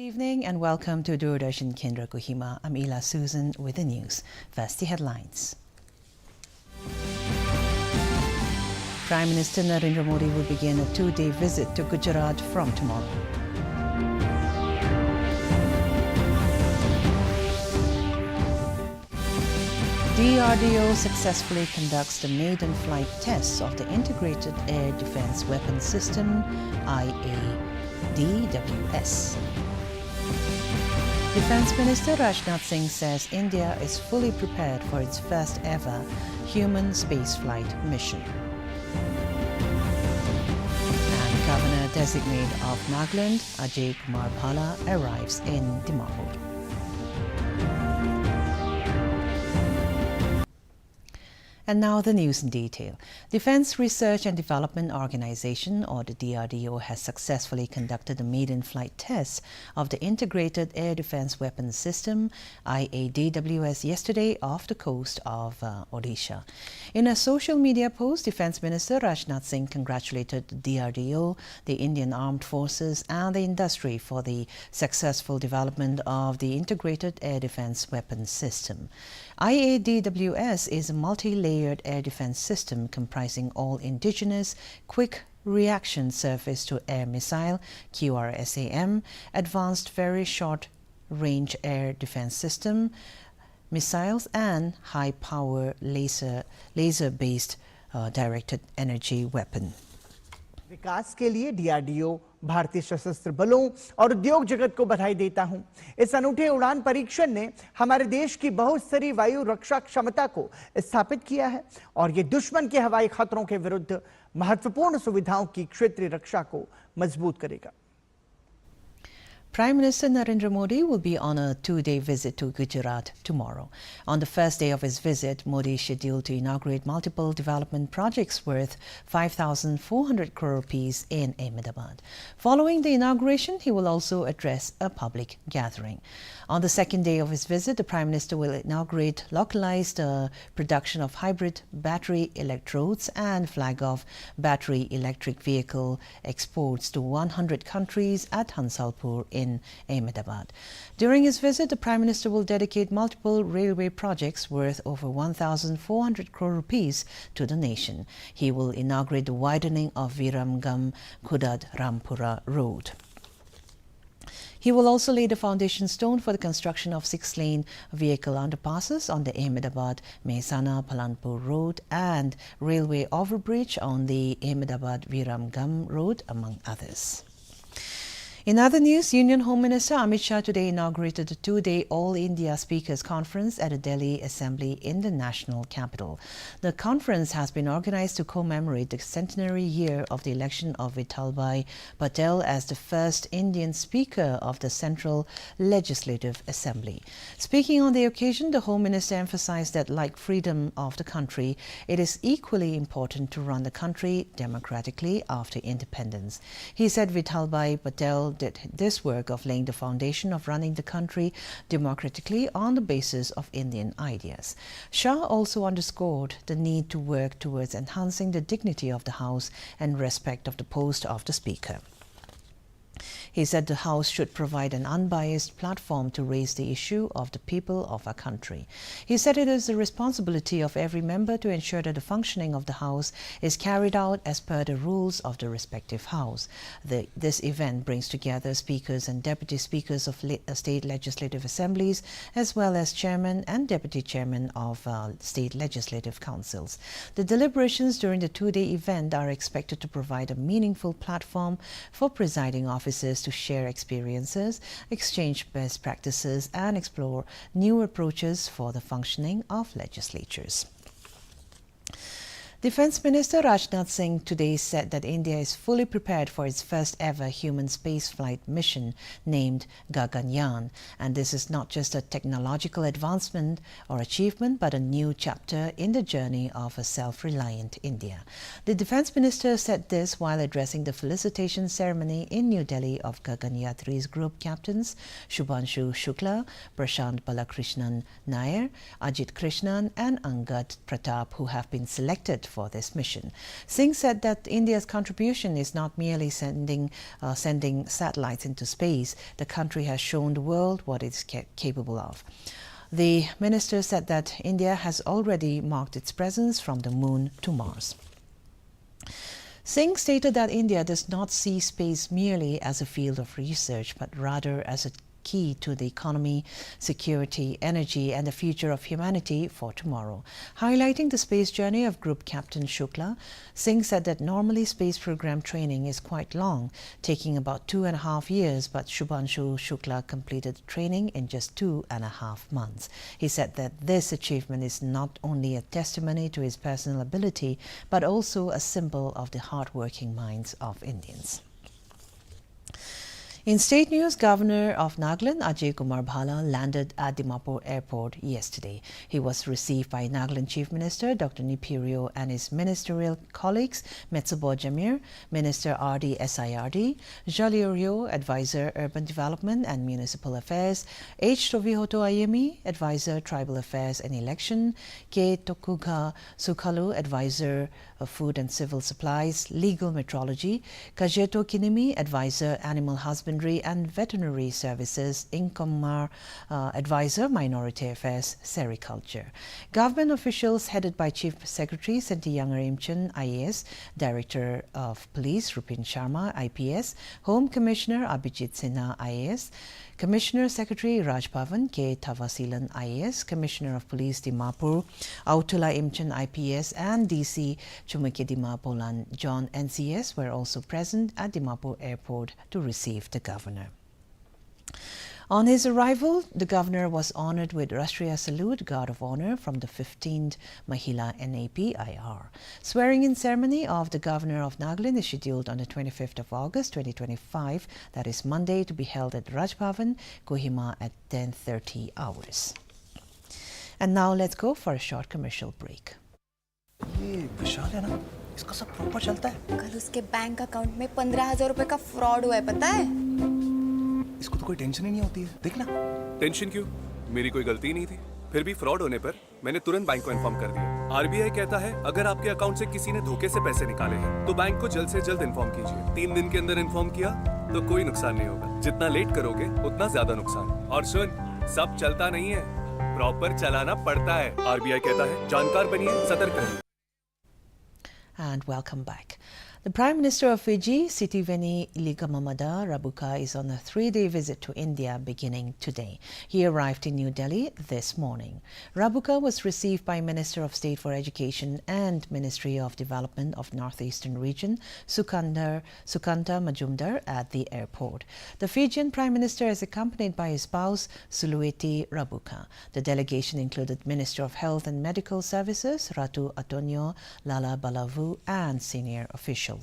Evening and welcome to Doordarshan Kendra Kohima. I'm Ila Susan with the news. First, the headlines. Prime Minister Narendra Modi will begin a two-day visit to Gujarat from tomorrow. DRDO successfully conducts the maiden flight tests of the Integrated Air Defense Weapon System, IADWS. Defense Minister Rajnath Singh says India is fully prepared for its first ever human spaceflight mission. And Governor-designate of Nagaland, Ajay Kumar Bhalla, arrives in Dimapur. And now the news in detail. Defense Research and Development Organization, or the DRDO, has successfully conducted a maiden flight test of the Integrated Air Defense Weapons System, IADWS, yesterday off the coast of Odisha. In a social media post, Defense Minister Rajnath Singh congratulated the DRDO, the Indian Armed Forces and the industry for the successful development of the Integrated Air Defense Weapons System. IADWS is a multi-layered air defense system comprising all indigenous, quick reaction surface-to-air missile, QRSAM, advanced very short-range air defense system, missiles and high-power laser-based directed energy weapon. विकास के लिए DRDO, भारतीय सशस्त्र बलों और उद्योग जगत को बधाई देता हूं। इस अनूठे उड़ान परीक्षण ने हमारे देश की बहुस्तरीय वायु रक्षा क्षमता को स्थापित किया है और ये दुश्मन के हवाई खतरों के विरुद्ध महत्वपूर्ण सुविधाओं की क्षेत्रीय रक्षा को मजबूत करेगा। Prime Minister Narendra Modi will be on a two-day visit to Gujarat tomorrow. On the first day of his visit, Modi is scheduled to inaugurate multiple development projects worth 5,400 crore rupees in Ahmedabad. Following the inauguration, he will also address a public gathering. On the second day of his visit, the Prime Minister will inaugurate localized production of hybrid battery electrodes and flag off battery electric vehicle exports to 100 countries at Hansalpur in Ahmedabad. During his visit, the Prime Minister will dedicate multiple railway projects worth over 1,400 crore rupees to the nation. He will inaugurate the widening of Viramgam-Khudad-Rampura road. He will also lay the foundation stone for the construction of 6-lane vehicle underpasses on the Ahmedabad-Mehsana-Palanpur road and railway overbridge on the Ahmedabad-Viramgam road, among others. In other news, Union Home Minister Amit Shah today inaugurated a two-day All India Speakers Conference at the Delhi Assembly in the national capital. The conference has been organized to commemorate the centenary year of the election of Vithalbhai Patel as the first Indian Speaker of the Central Legislative Assembly. Speaking on the occasion, the Home Minister emphasized that, like freedom of the country, it is equally important to run the country democratically after independence. He said Vithalbhai Patel did this work of laying the foundation of running the country democratically on the basis of Indian ideas. Shah also underscored the need to work towards enhancing the dignity of the House and respect of the post of the Speaker. He said the House should provide an unbiased platform to raise the issue of the people of our country. He said it is the responsibility of every member to ensure that the functioning of the House is carried out as per the rules of the respective House. This event brings together speakers and deputy speakers of state legislative assemblies, as well as chairman and deputy chairman of state legislative councils. The deliberations during the two-day event are expected to provide a meaningful platform for presiding officers to share experiences, exchange best practices, and explore new approaches for the functioning of legislatures. Defense Minister Rajnath Singh today said that India is fully prepared for its first ever human spaceflight mission named Gaganyaan. And this is not just a technological advancement or achievement, but a new chapter in the journey of a self-reliant India. The Defense Minister said this while addressing the felicitation ceremony in New Delhi of Gaganyatri's group captains Shubhanshu Shukla, Prashant Balakrishnan Nair, Ajit Krishnan and Angad Pratap, who have been selected for this mission. Singh said that India's contribution is not merely sending satellites into space. The country has shown the world what it is capable of. The minister said that India has already marked its presence from the moon to Mars. Singh stated that India does not see space merely as a field of research, but rather as a key to the economy, security, energy, and the future of humanity for tomorrow. Highlighting the space journey of Group Captain Shukla, Singh said that normally space program training is quite long, taking about 2.5 years, but Shubhanshu Shukla completed training in just 2.5 months. He said that this achievement is not only a testimony to his personal ability, but also a symbol of the hard-working minds of Indians. In state news, Governor of Nagaland, Ajay Kumar Bhala, landed at Dimapur Airport yesterday. He was received by Nagaland Chief Minister Dr. Nipirio and his ministerial colleagues, Metsubo Jamir, Minister R.D. SIRD, Jaliorio, Advisor Urban Development and Municipal Affairs, H. Tovihoto Ayemi, Advisor Tribal Affairs and Election, K. Tokuga Sukhalu, Advisor of Food and Civil Supplies, Legal Metrology, Kajeto Kinimi, Advisor Animal Husbandry and Veterinary Services, Inkomar, Advisor Minority Affairs, Sericulture. Government officials headed by Chief Secretary Senti Yangarimchan, IAS, Director of Police Rupin Sharma, IPS, Home Commissioner Abhijit Sinha, IAS, Commissioner Secretary Raj Bhavan, K. Thavasilan, IAS, Commissioner of Police Dimapur, Autula Imchan, IPS, and DC Chumukidima Polan John, NCS, were also present at Dimapur Airport to receive the governor. On his arrival, the governor was honored with Rashtriya Salute, Guard of Honor from the 15th Mahila NAPIR. Swearing-in ceremony of the governor of Nagaland is scheduled on the 25th of August 2025, that is Monday, to be held at Raj Bhavan, Kohima at 10:30 hours. And now let's go for a short commercial break. ये विशाल है ना, इसका सब proper चलता है। कल उसके bank account में 15,000 रुपए का फ्रॉड हुआ है, पता है? इसको तो कोई टेंशन ही नहीं होती है, देखना। टेंशन क्यों? मेरी कोई गलती नहीं थी। फिर भी फ्रॉड होने पर मैंने तुरंत बैंक को इन्फॉर्म कर दिया। आरबीआई कहता है अगर आपके अकाउंट से किसी ने धोखे से पैसे निकाले हैं तो बैंक को जल्द से जल्द इन्फॉर्म कीजिए। 3 दिन के अंदर इन्फॉर्म किया तो कोई नुकसान नहीं होगा। जितना लेट करोगे उतना ज्यादा नुकसान। और सुन, सब चलता नहीं है, प्रॉपर चलाना पड़ता है। आरबीआई कहता है जानकार बनिए, सतर्क रहिए। And welcome back. The Prime Minister of Fiji, Sitiveni Ligamamada Rabuka, is on a 3-day visit to India beginning today. He arrived in New Delhi this morning. Rabuka was received by Minister of State for Education and Ministry of Development of Northeastern Region, Sukanta Majumdar, at the airport. The Fijian Prime Minister is accompanied by his spouse, Sulueti Rabuka. The delegation included Minister of Health and Medical Services, Ratu Atonio, Lala Balavu, and senior officials.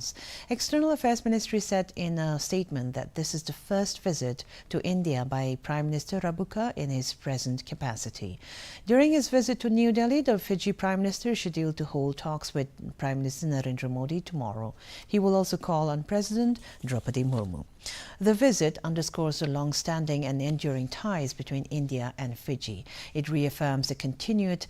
External Affairs Ministry said in a statement that this is the first visit to India by Prime Minister Rabuka in his present capacity. During his visit to New Delhi, the Fiji Prime Minister is scheduled to hold talks with Prime Minister Narendra Modi tomorrow. He will also call on President Draupadi Murmu. The visit underscores the long-standing and enduring ties between India and Fiji. It reaffirms the continued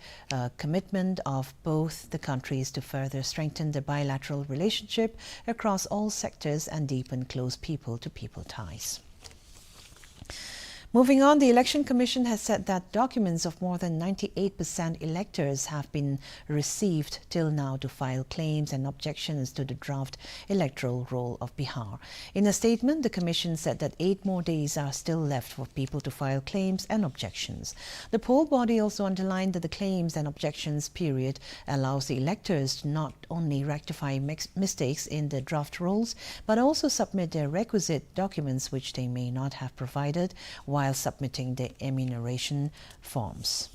commitment of both the countries to further strengthen the bilateral relationship across all sectors and deepen close people-to-people ties. Moving on, the Election Commission has said that documents of more than 98% electors have been received till now to file claims and objections to the draft electoral roll of Bihar. In a statement, the Commission said that 8 more days are still left for people to file claims and objections. The poll body also underlined that the claims and objections period allows the electors to not only rectify mistakes in the draft rolls, but also submit their requisite documents which they may not have provided while submitting the enumeration forms.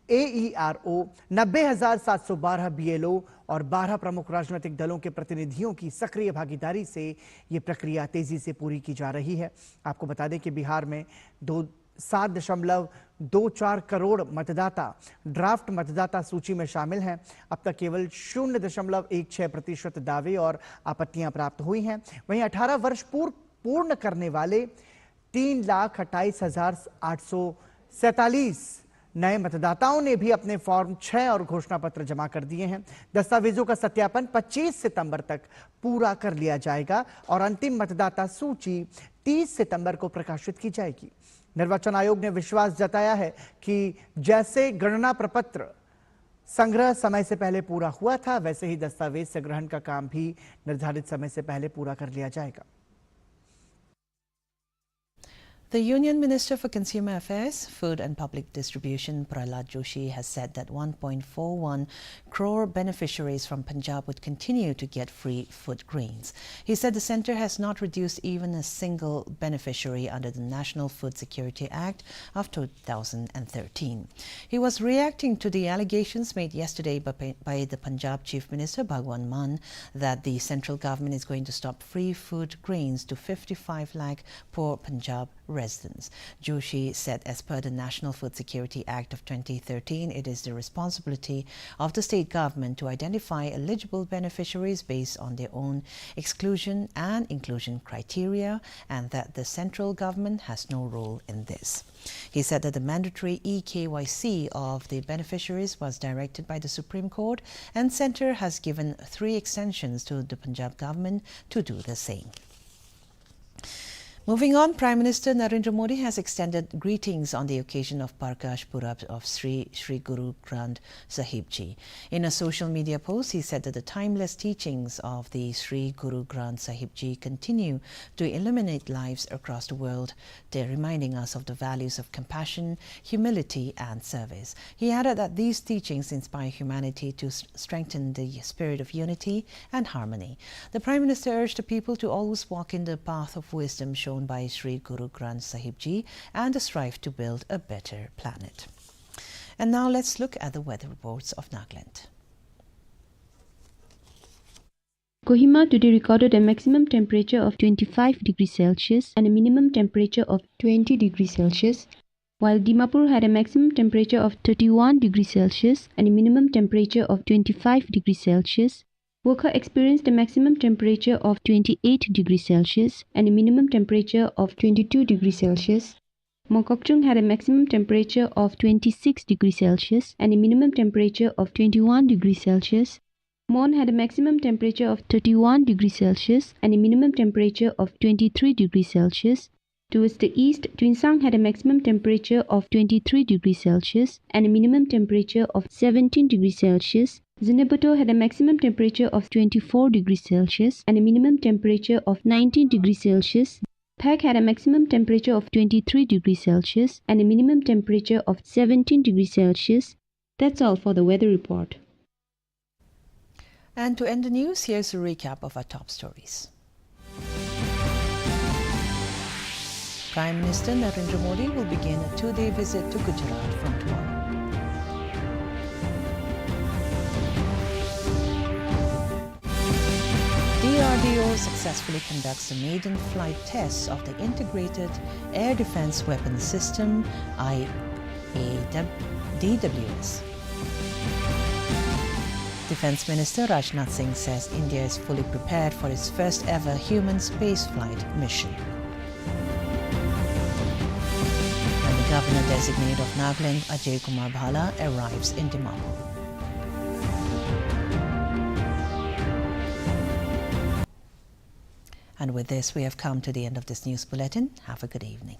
AERO 90,712 BLO और 12 प्रमुख राजनीतिक दलों के प्रतिनिधियों की सक्रिय भागीदारी से ये प्रक्रिया तेजी से पूरी की जा रही है। आपको बता दें कि बिहार में 7.24 करोड़ मतदाता ड्राफ्ट मतदाता सूची में शामिल हैं। अब तक केवल 0.16% दावे और आपत्तियां प्राप्त हुई हैं। वहीं 18 वर्ष पूर्ण करने वाले 3,28,847 नए मतदाताओं ने भी अपने फॉर्म 6 और घोषणा पत्र जमा कर दिए हैं। दस्तावेजों का सत्यापन 25 सितंबर तक पूरा कर लिया जाएगा और अंतिम मतदाता सूची 30 सितंबर को प्रकाशित की जाएगी। निर्वाचन आयोग ने विश्वास जताया है कि जैसे गणना प्रपत्र संग्रह समय से पहले पूरा हुआ था, वैसे ही दस्तावेज संग्रहण का काम भी निर्धारित समय से पहले पूरा कर लिया जाएगा। The Union Minister for Consumer Affairs, Food and Public Distribution, Prahlad Joshi, has said that 1.41 crore beneficiaries from Punjab would continue to get free food grains. He said the centre has not reduced even a single beneficiary under the National Food Security Act of 2013. He was reacting to the allegations made yesterday by the Punjab Chief Minister, Bhagwan Mann, that the central government is going to stop free food grains to 55 lakh poor Punjab residents. Joshi said as per the National Food Security Act of 2013, it is the responsibility of the state government to identify eligible beneficiaries based on their own exclusion and inclusion criteria, and that the central government has no role in this. He said that the mandatory eKYC of the beneficiaries was directed by the Supreme Court, and Centre has given 3 extensions to the Punjab government to do the same. Moving on, Prime Minister Narendra Modi has extended greetings on the occasion of Prakash Purab of Sri Guru Granth Sahib Ji. In a social media post, he said that the timeless teachings of the Sri Guru Granth Sahib Ji continue to illuminate lives across the world. They're reminding us of the values of compassion, humility and service. He added that these teachings inspire humanity to strengthen the spirit of unity and harmony. The Prime Minister urged the people to always walk in the path of wisdom shown by Sri Guru Granth Sahib Ji and to strive to build a better planet. And now let's look at the weather reports of Nagaland. Kohima today recorded a maximum temperature of 25 degrees Celsius and a minimum temperature of 20 degrees Celsius, while Dimapur had a maximum temperature of 31 degrees Celsius and a minimum temperature of 25 degrees Celsius. Wokha experienced a maximum temperature of 28 degrees Celsius and a minimum temperature of 22 degrees Celsius. Mokokchung had a maximum temperature of 26 degrees Celsius and a minimum temperature of 21 degrees Celsius. Mon had a maximum temperature of 31 degrees Celsius and a minimum temperature of 23 degrees Celsius. Towards the east, Twinsang had a maximum temperature of 23 degrees Celsius and a minimum temperature of 17 degrees Celsius. Zinabuto had a maximum temperature of 24 degrees Celsius and a minimum temperature of 19 degrees Celsius. Phak had a maximum temperature of 23 degrees Celsius and a minimum temperature of 17 degrees Celsius. That's all for the weather report. And to end the news, here's a recap of our top stories. Prime Minister Narendra Modi will begin a 2-day visit to Gujarat from tomorrow. DRDO successfully conducts the maiden flight tests of the Integrated Air Defense Weapons System, DWS. Defense Minister Rajnath Singh says India is fully prepared for its first ever human spaceflight mission. And the Governor-designate of Nagaland, Ajay Kumar Bhala, arrives in Dimapur. And with this, we have come to the end of this news bulletin. Have a good evening.